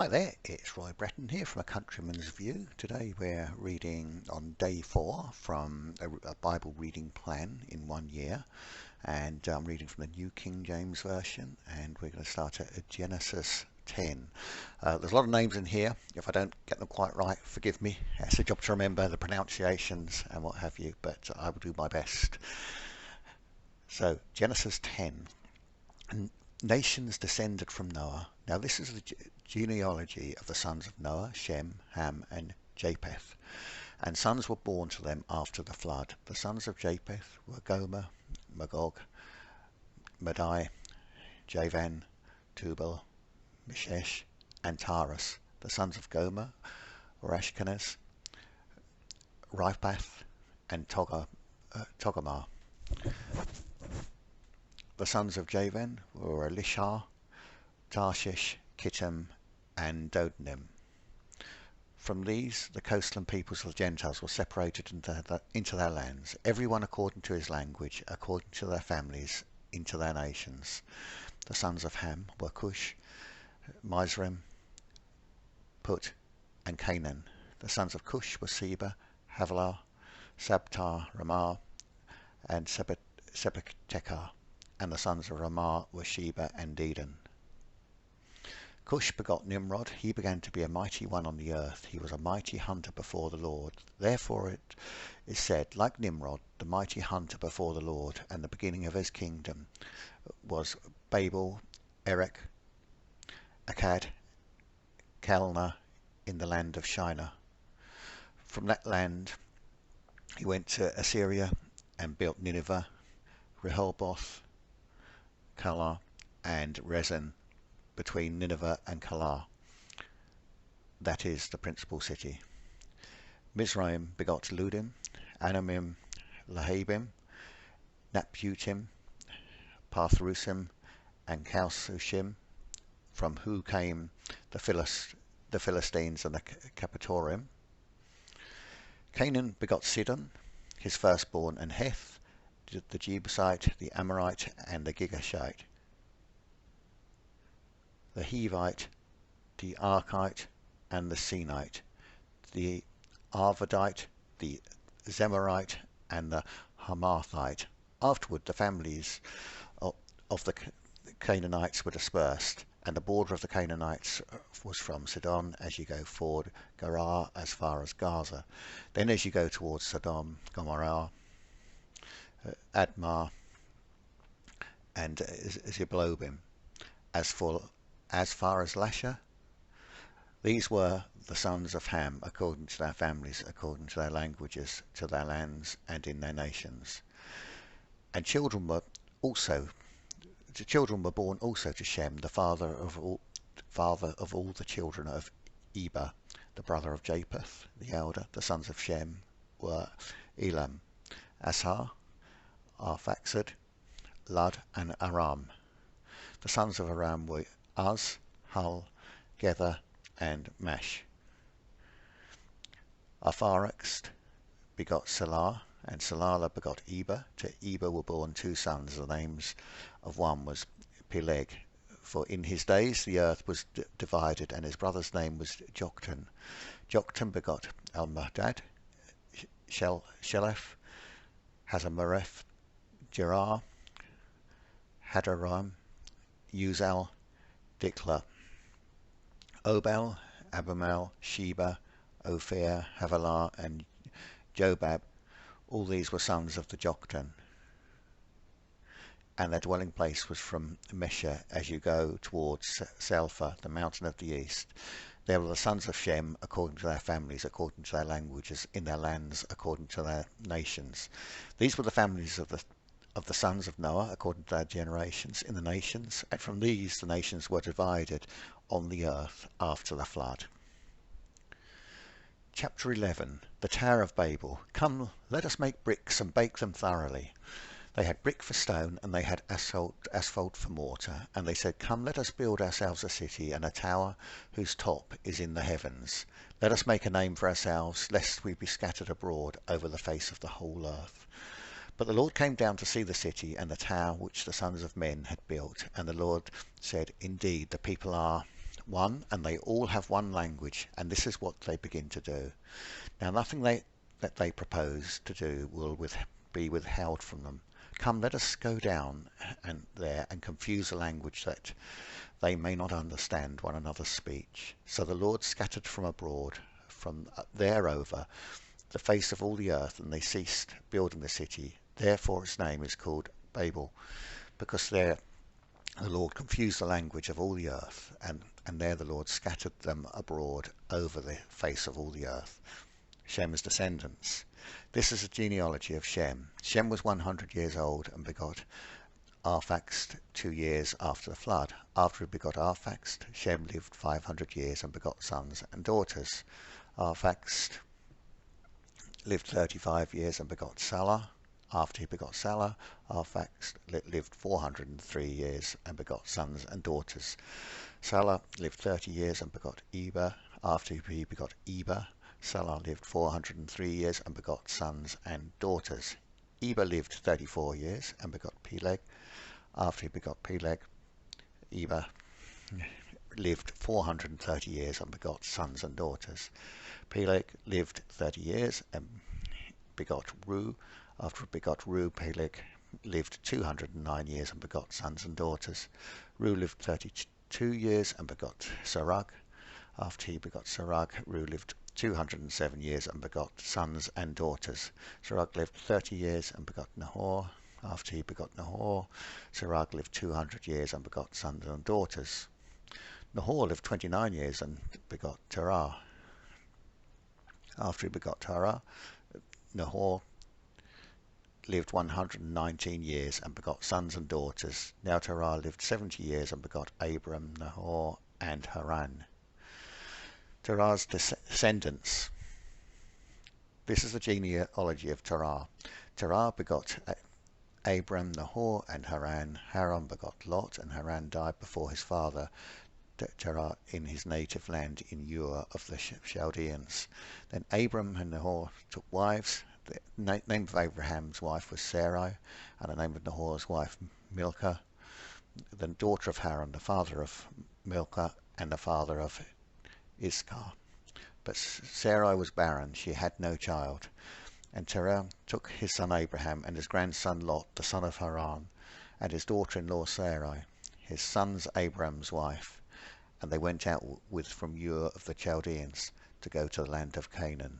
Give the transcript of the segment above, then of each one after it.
Hi there, it's Roy Bretton here from A Countryman's View. Today we're reading on day 4 from a Bible reading plan in 1 year, and I'm reading from the New King James Version, and we're going to start at Genesis 10. There's a lot of names in here. If I don't get them quite right, forgive me. It's a job to remember the pronunciations and what have you, but I will do my best. So Genesis 10. Nations descended from Noah. Now this is the genealogy of the sons of Noah, Shem, Ham and Japheth. And sons were born to them after the flood. The sons of Japheth were Gomer, Magog, Madai, Javan, Tubal, Meshesh and Taras. The sons of Gomer were Ashkenaz, Riphath and Togarmah. The sons of Javan were Elishah, Tarshish, Kittim and Dodanim. From these the coastland peoples of the Gentiles were separated into their lands, everyone according to his language, according to their families, into their nations. The sons of Ham were Cush, Mizraim, Put and Canaan. The sons of Cush were Seba, Havilah, Sabta, Ramah and Sebektekah. And the sons of Ramah were Sheba and Dedan. Cush begot Nimrod. He began to be a mighty one on the earth. He was a mighty hunter before the Lord. Therefore it is said, like Nimrod, the mighty hunter before the Lord, and the beginning of his kingdom was Babel, Erech, Akkad, Calneh in the land of Shinar. From that land he went to Assyria and built Nineveh, Rehoboth, Calah and Rezin between Nineveh and Calah, that is the principal city. Mizraim begot Ludim, Anamim, Lahabim, Napputim, Pathrusim and Calsushim, from who came the Philistines and the Capitorim. Canaan begot Sidon, his firstborn, and Heth, the Jebusite, the Amorite and the Girgashite, the Hivite, the Archite and the Sinite, the Arvadite, the Zemarite and the Hamathite. Afterward the families of the Canaanites were dispersed, and the border of the Canaanites was from Sidon as you go forward, Gerar as far as Gaza. Then as you go towards Sodom, Gomorrah, Admah and Ziblobim, as far as Lasha. These were the sons of Ham according to their families, according to their languages, to their lands and in their nations. And children were born also to Shem, the father of all the children of Eber, the brother of Japheth, the elder. The sons of Shem were Elam, Ashar, Arphaxad, Lud and Aram. The sons of Aram were Uz, Hul, Gether and Mash. Arphaxad begot Salah, and Salah begot Eber. To Eber were born 2 sons. The names of one was Peleg, for in his days the earth was divided, and his brother's name was Joktan. Joktan begot Almadad, Sheleph, Hazamareth, Gerar, Hadaram, Uzal, Dikla, Obal, Abimael, Sheba, Ophir, Havilah and Jobab. All these were sons of the Joktan, and their dwelling place was from Mesha as you go towards Selpha, the mountain of the east. They were the sons of Shem according to their families, according to their languages, in their lands, according to their nations. These were the families of the sons of Noah according to their generations in the nations, and from these the nations were divided on the earth after the flood. Chapter 11. The Tower of Babel. Come, let us make bricks and bake them thoroughly. They had brick for stone, and they had asphalt for mortar. And they said, Come, let us build ourselves a city and a tower whose top is in the heavens. Let us make a name for ourselves, lest we be scattered abroad over the face of the whole earth. But the Lord came down to see the city and the tower which the sons of men had built. And the Lord said, Indeed, the people are one, and they all have one language, and this is what they begin to do. Now nothing that they propose to do will be withheld from them. Come, let us go down there and confuse a language that they may not understand one another's speech. So the Lord scattered from abroad, from there over, the face of all the earth, and they ceased building the city. Therefore its name is called Babel, because there the Lord confused the language of all the earth, and there the Lord scattered them abroad over the face of all the earth. Shem's descendants. This is a genealogy of Shem. Shem was 100 years old and begot Arphaxad 2 years after the flood. After he begot Arphaxad, Shem lived 500 years and begot sons and daughters. Arphaxad lived 35 years and begot Salah. After he begot Salah, Arphaxad lived 403 years and begot sons and daughters. Salah lived 30 years and begot Eber. After he begot Eber, Salah lived 403 years and begot sons and daughters. Eber lived 34 years and begot Peleg. After he begot Peleg, Eber lived 430 years and begot sons and daughters. Peleg lived 30 years and begot Ru. After he begot Ru, Peleg lived 209 years and begot sons and daughters. Ru lived 32 years and begot Serug. After he begot Serug, Ru lived 207 years and begot sons and daughters. Serug lived 30 years and begot Nahor. After he begot Nahor, Serug lived 200 years and begot sons and daughters. Nahor lived 29 years and begot Terah. After he begot Terah, Nahor lived 119 years and begot sons and daughters. Now Terah lived 70 years and begot Abram, Nahor, and Haran. Terah's descendants. This is the genealogy of Terah. Terah begot Abram, Nahor, and Haran. Haran begot Lot, and Haran died before his father Terah in his native land in Ur of the Chaldeans. Then Abram and Nahor took wives. The name of Abraham's wife was Sarai, and the name of Nahor's wife Milcah, the daughter of Haran, the father of Milcah, and the father of Iscah. But Sarai was barren, she had no child. And Terah took his son Abraham and his grandson Lot, the son of Haran, and his daughter-in-law Sarai, his son's Abraham's wife, and they went out from Ur of the Chaldeans to go to the land of Canaan.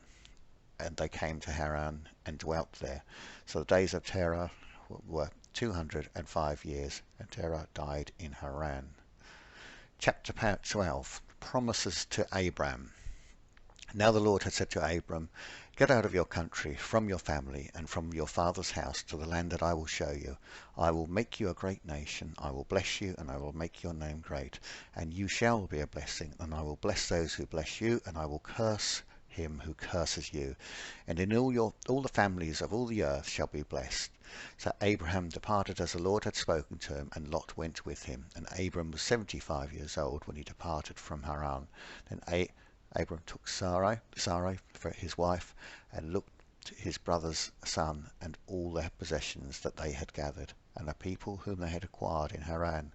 And they came to Haran and dwelt there. So the days of Terah were 205 years, and Terah died in Haran. Chapter 12. Promises to Abram. Now the Lord had said to Abram, get out of your country, from your family, and from your father's house to the land that I will show you. I will make you a great nation. I will bless you, and I will make your name great. And you shall be a blessing, and I will bless those who bless you, and I will curse him who curses you. And in all the families of all the earth shall be blessed. So Abraham departed as the Lord had spoken to him, and Lot went with him. And Abram was 75 years old when he departed from Haran. Then Abram took Sarai for his wife, and looked at his brother's son and all their possessions that they had gathered, and the people whom they had acquired in Haran,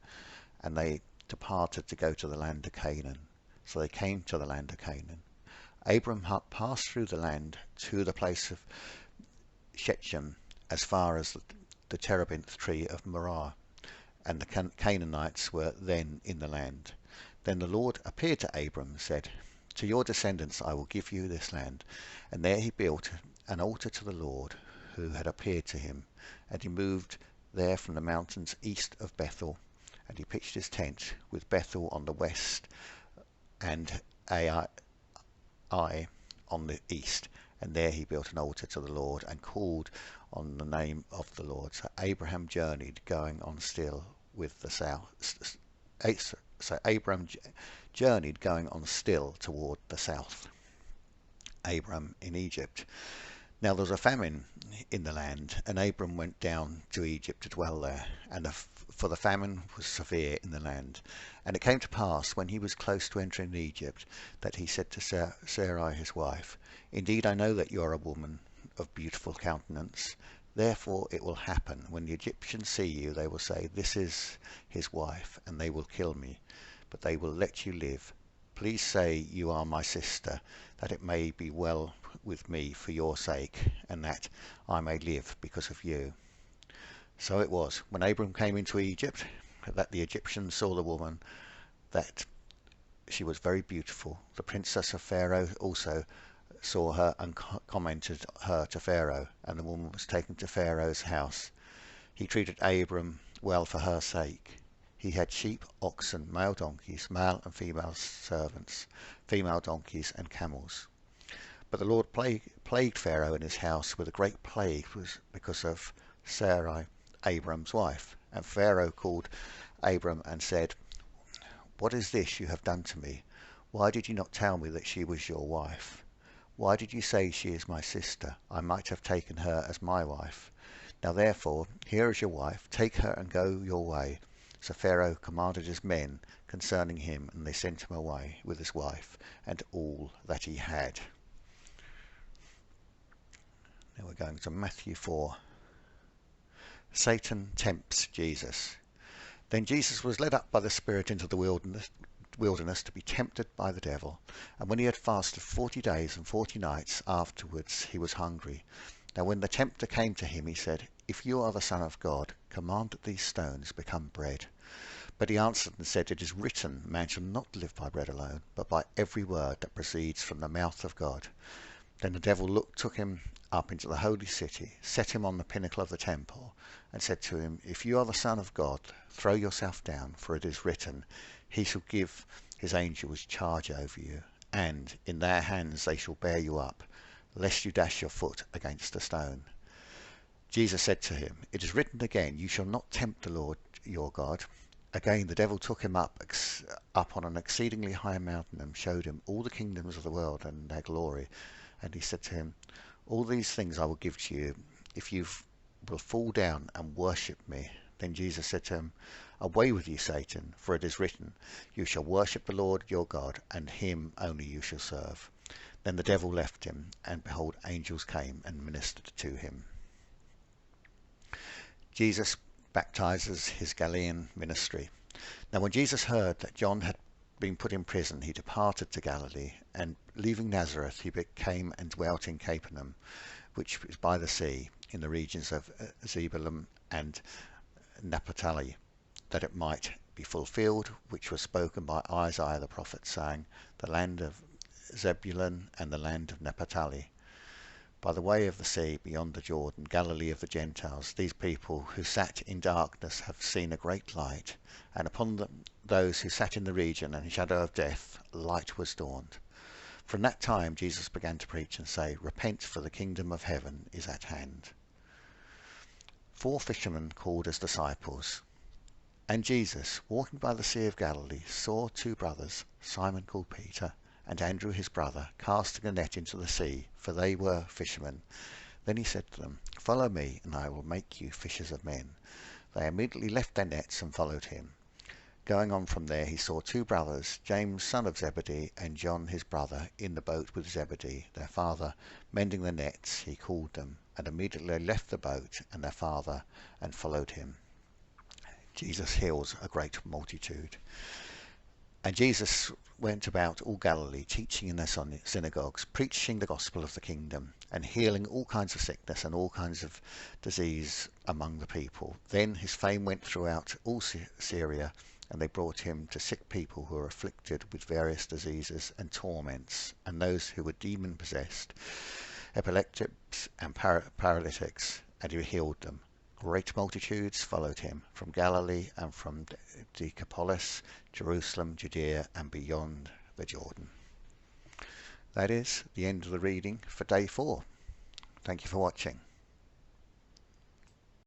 and they departed to go to the land of Canaan. So they came to the land of Canaan. Abram passed through the land to the place of Shechem, as far as the terebinth tree of Morah, and the Canaanites were then in the land. Then the Lord appeared to Abram and said, to your descendants I will give you this land. And there he built an altar to the Lord who had appeared to him, and he moved there from the mountains east of Bethel, and he pitched his tent with Bethel on the west and Ai on the east, and there he built an altar to the Lord and called on the name of the Lord. So Abraham journeyed going on still with the south. So Abram journeyed going on still toward the south. Abram in Egypt. Now there was a famine in the land, and Abram went down to Egypt to dwell there, and for the famine was severe in the land. And it came to pass, when he was close to entering Egypt, that he said to Sarai his wife, indeed I know that you are a woman of beautiful countenance. Therefore it will happen, when the Egyptians see you, they will say, this is his wife, and they will kill me. but they will let you live. Please say you are my sister, that it may be well with me for your sake, and that I may live because of you." So it was, when Abram came into Egypt, that the Egyptians saw the woman, that she was very beautiful. The princess of Pharaoh also saw her and commented her to Pharaoh, and the woman was taken to Pharaoh's house. He treated Abram well for her sake. He had sheep, oxen, male donkeys, male and female servants, female donkeys and camels. But the Lord plagued Pharaoh and his house with a great plague because of Sarai, Abram's wife. And Pharaoh called Abram and said, "What is this you have done to me? Why did you not tell me that she was your wife? Why did you say she is my sister? I might have taken her as my wife. Now therefore, here is your wife, take her and go your way." So Pharaoh commanded his men concerning him, and they sent him away with his wife and all that he had. Now we're going to Matthew 4. Satan tempts Jesus. Then Jesus was led up by the Spirit into the wilderness to be tempted by the devil. And when he had fasted 40 days and 40 nights, afterwards he was hungry. Now when the tempter came to him, he said, "If you are the Son of God, command that these stones become bread." But he answered and said, "It is written, man shall not live by bread alone, but by every word that proceeds from the mouth of God." Then the devil took him up into the holy city, set him on the pinnacle of the temple, and said to him, "If you are the Son of God, throw yourself down, for it is written, he shall give his angels charge over you, and in their hands they shall bear you up, lest you dash your foot against a stone." Jesus said to him, "It is written again, you shall not tempt the Lord your God." Again the devil took him up on an exceedingly high mountain, and showed him all the kingdoms of the world and their glory. And he said to him, "All these things I will give to you, if you will fall down and worship me." Then Jesus said to him, "Away with you, Satan, for it is written, you shall worship the Lord your God, and him only you shall serve." Then the devil left him, and behold, angels came and ministered to him. Jesus baptizes his Galilean ministry. Now when Jesus heard that John had been put in prison, he departed to Galilee, and leaving Nazareth he came and dwelt in Capernaum, which is by the sea, in the regions of Zebulun and Naphtali, that it might be fulfilled which was spoken by Isaiah the prophet, saying, "The land of Zebulun and the land of Naphtali, by the way of the sea beyond the Jordan, Galilee of the Gentiles, these people who sat in darkness have seen a great light, and upon those who sat in the region and shadow of death, light was dawned." From that time Jesus began to preach and say, "Repent, for the kingdom of heaven is at hand." 4 fishermen called as disciples. And Jesus, walking by the Sea of Galilee, saw 2 brothers, Simon called Peter, and Andrew his brother, casting a net into the sea, for they were fishermen. Then he said to them, "Follow me, and I will make you fishers of men." They immediately left their nets and followed him. Going on from there, he saw 2 brothers, James son of Zebedee and John his brother, in the boat with Zebedee their father, mending the nets. He called them, and immediately left the boat and their father, and followed him. Jesus heals a great multitude. And Jesus went about all Galilee, teaching in their synagogues, preaching the gospel of the kingdom, and healing all kinds of sickness and all kinds of disease among the people. Then his fame went throughout all Syria, and they brought him to sick people who were afflicted with various diseases and torments, and those who were demon-possessed, epileptics and paralytics, and he healed them. Great multitudes followed him from Galilee and from Decapolis, Jerusalem, Judea, and beyond the Jordan. That is the end of the reading for day 4. Thank you for watching.